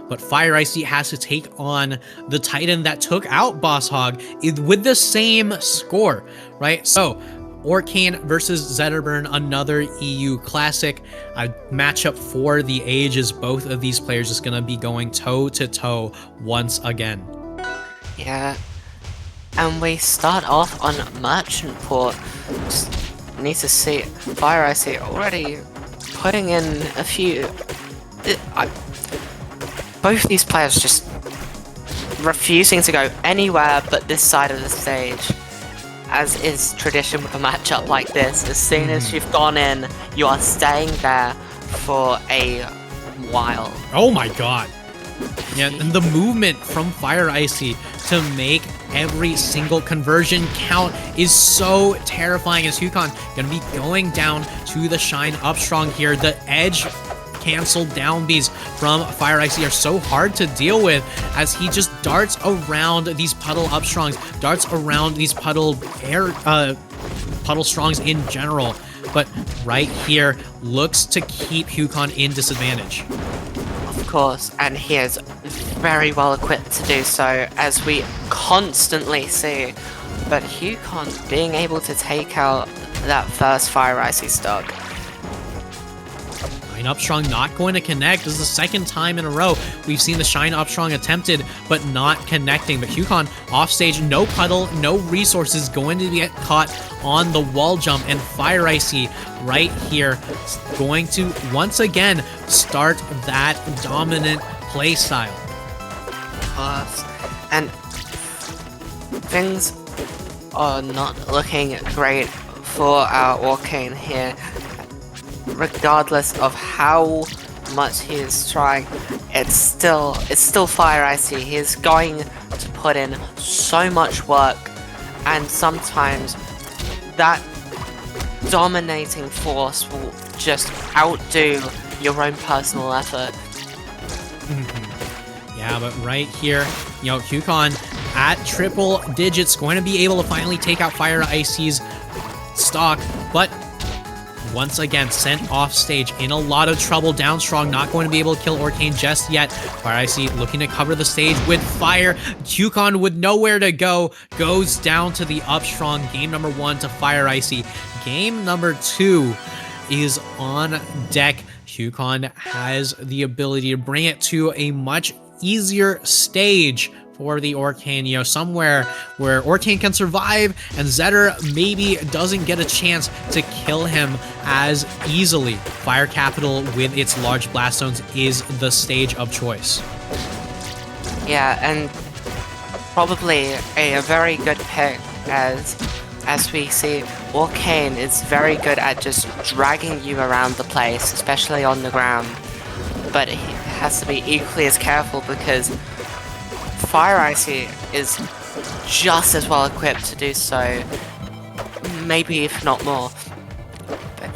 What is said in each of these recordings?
But Fireicey has to take on the Titan that took out Boss Hog with the same score, right? So, Orcane versus Zetterburn, another EU classic. A matchup for the ages. Both of these players is going to be going toe-to-toe once again. Yeah, and we start off on Merchant Port. Just need to see Fireicey already putting in a few... both these players just refusing to go anywhere but this side of the stage. As is tradition with a matchup like this, as soon as you've gone in, you are staying there for a while. Oh my god. Yeah, and the movement from Fireicey to make every single conversion count is so terrifying, as Hukon gonna be going down to the Shine Upstrong here. The edge canceled down Bs from Fireicey are so hard to deal with, as he just darts around these puddle Upstrongs, darts around these puddle Strongs in general. But right here looks to keep Hukon in disadvantage. Of course, and he is very well equipped to do so, as we constantly see. But Hukon being able to take out that first Fireicey stock. Shine Upstrong not going to connect. This is the second time in a row we've seen the Shine Upstrong attempted, but not connecting. But Hukon offstage, no puddle, no resources, going to get caught on the wall jump, and Fireicey right here going to once again start that dominant play style. And things are not looking great for our Orcane here. Regardless of how much he is trying, it's still Fireicey. He is going to put in so much work, and sometimes that dominating force will just outdo your own personal effort. Yeah, but right here, Hukon at triple digits, going to be able to finally take out Fireicey's stock, but once again sent off stage in a lot of trouble. Downstrong not going to be able to kill Orcane just yet. Fireicey looking to cover the stage with fire. Hukon with nowhere to go goes down to the Upstrong. Game number 1 to Fireicey. Game number 2 is on deck. Hukon has the ability to bring it to a much easier stage for the Orcane, somewhere where Orcane can survive and Zetter maybe doesn't get a chance to kill him as easily. Fire Capital with its large blast zones is the stage of choice. Yeah, and probably a very good pick, as we see, Orcane is very good at just dragging you around the place, especially on the ground. But he has to be equally as careful, because Fireicey is just as well equipped to do so, maybe if not more.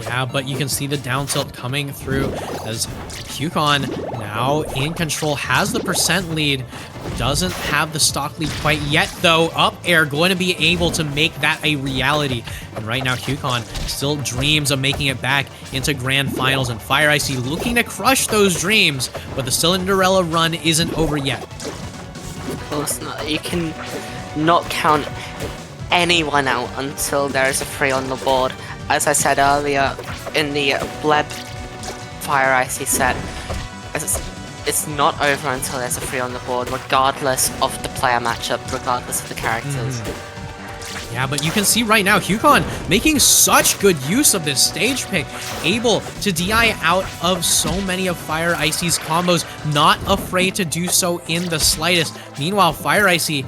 Yeah, but you can see the down tilt coming through, as Hukon now in control, has the percent lead, doesn't have the stock lead quite yet though. Up air going to be able to make that a reality, and right now Hukon still dreams of making it back into grand finals, and Fireicey looking to crush those dreams, but the Cinderella run isn't over yet. Of course not. You can not count anyone out until there is a 3 on the board. As I said earlier in the Bleb Fireicey set, it's not over until there's a 3 on the board, regardless of the player matchup, regardless of the characters. Yeah, but you can see right now, Hukon making such good use of this stage pick, able to DI out of so many of Fireicey's combos, not afraid to do so in the slightest. Meanwhile, Fireicey,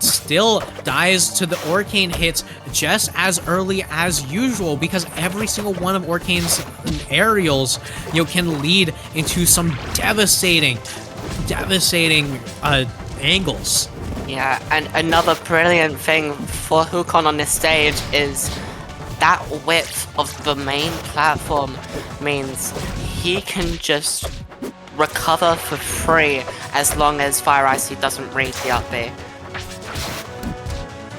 still dies to the Orcane hits just as early as usual, because every single one of Orcane's aerials, can lead into some devastating angles. Yeah, and another brilliant thing for Hukon on this stage is that width of the main platform means he can just recover for free as long as Fireicey doesn't read the up B.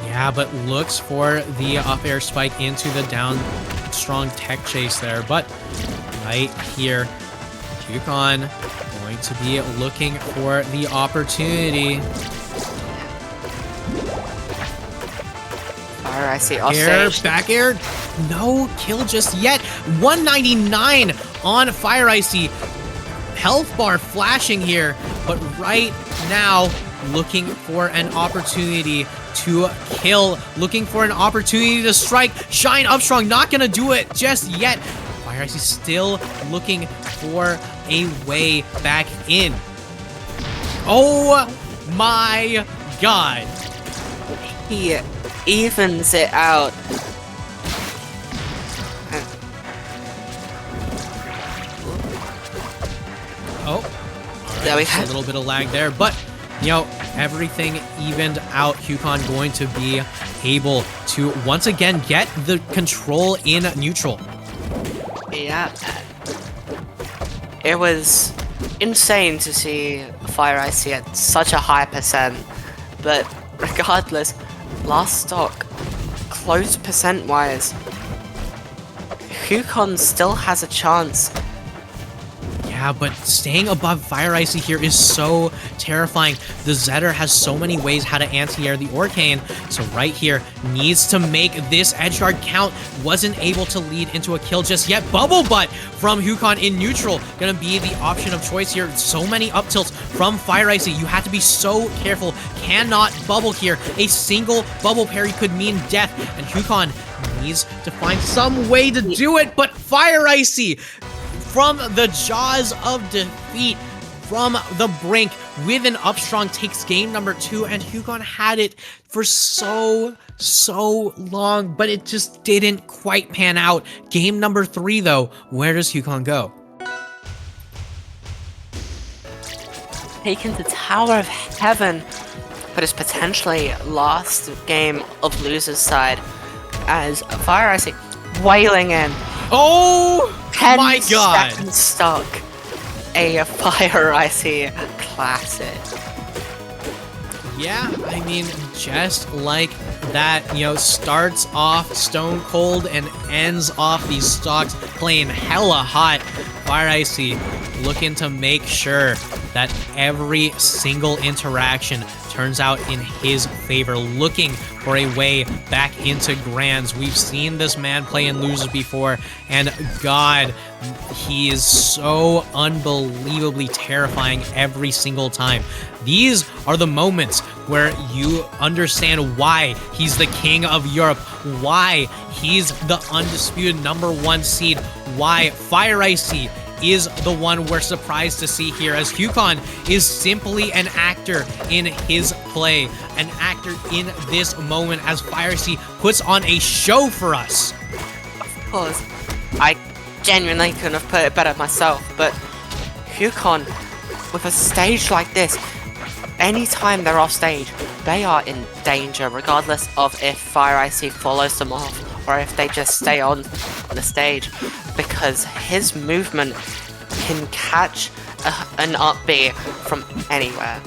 Yeah, but looks for the up air spike into the down strong tech chase there, but right here, Hukon going Going to be looking for the opportunity. Fireicey off Air, stage. back air. No kill just yet. 199 on Fireicey. Health bar flashing here, but right now looking for an opportunity to kill, looking for an opportunity to strike. Shine up strong, not gonna do it just yet. Fireicey still looking for a way back in. Oh my god. He evens it out. Oh, There we just a go. little bit of lag there, but you know, everything evened out. Hukon going to be able to once again get the control in neutral. Yeah. It was insane to see Fireicey at such a high percent, but regardless, last stock, close percent-wise, Hukon still has a chance. Yeah, but staying above Fireicey here is so terrifying. The Zetter has so many ways how to anti-air the Orcane, so right here needs to make this edge guard count. Wasn't able to lead into a kill just yet. Bubble Butt from Hukon in neutral, gonna be the option of choice here. So many up tilts from Fireicey. You have to be so careful. Cannot bubble here. A single bubble parry could mean death, and Hukon needs to find some way to do it, but Fireicey from the jaws of defeat, from the brink, with an up strong, takes game number 2, and Hukon had it for so long, but it just didn't quite pan out. Game number 3, though, where does Hukon go? Taken to Tower of Heaven, but it's potentially last game of loser's side, as Fireicey wailing in. Oh 10 my god! seconds stuck. A Fireicey classic. Yeah, I mean, just like that, you know, starts off stone cold and ends off these stocks playing hella hot. Fireicey looking to make sure that every single interaction turns out in his favor, looking for a way back into grands. We've seen this man play in losers before, and god, he is so unbelievably terrifying every single time. These are the moments where you understand why he's the king of Europe, why he's the undisputed #1 seed, why Fireicey is the one we're surprised to see here, as Hukon is simply an actor in his play, an actor in this moment as Fireicey puts on a show for us. Of course, I genuinely couldn't have put it better myself, but Hukon, with a stage like this, anytime they're off stage, they are in danger, regardless of if Fireicey follows them off or if they just stay on the stage, because his movement can catch an up B from anywhere.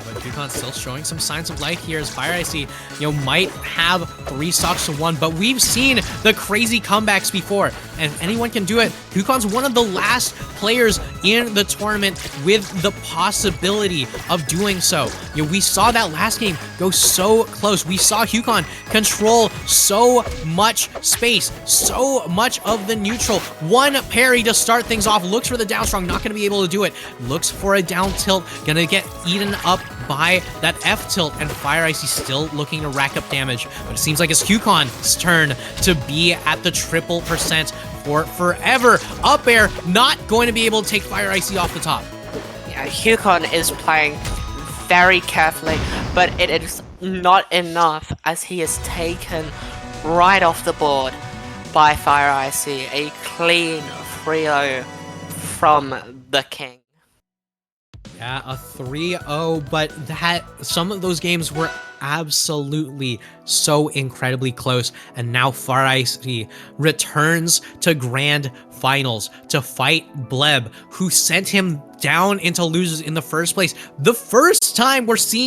But Hukon's still showing some signs of life here as Fireicey, you know, might have 3 stocks to 1, but we've seen the crazy comebacks before, and if anyone can do it, Hukon's one of the last players in the tournament with the possibility of doing so. You know, we saw that last game go so close. We saw Hukon control so much space, so much of the neutral. One parry to start things off, looks for the down strong, not going to be able to do it. Looks for a down tilt, gonna get eaten up by that F tilt, and Fireicey still looking to rack up damage, but it seems like it's Hukon's turn to be at the triple percent for forever. Up air, not going to be able to take Fireicey off the top. Yeah, Hukon is playing very carefully, but it is not enough as he is taken right off the board by Fireicey. A clean 3-0 from the king. Yeah, a 3-0, but some of those games were absolutely so incredibly close, and now Fireicey returns to grand finals to fight Bleb, who sent him down into losers in the first place. The first time we're seeing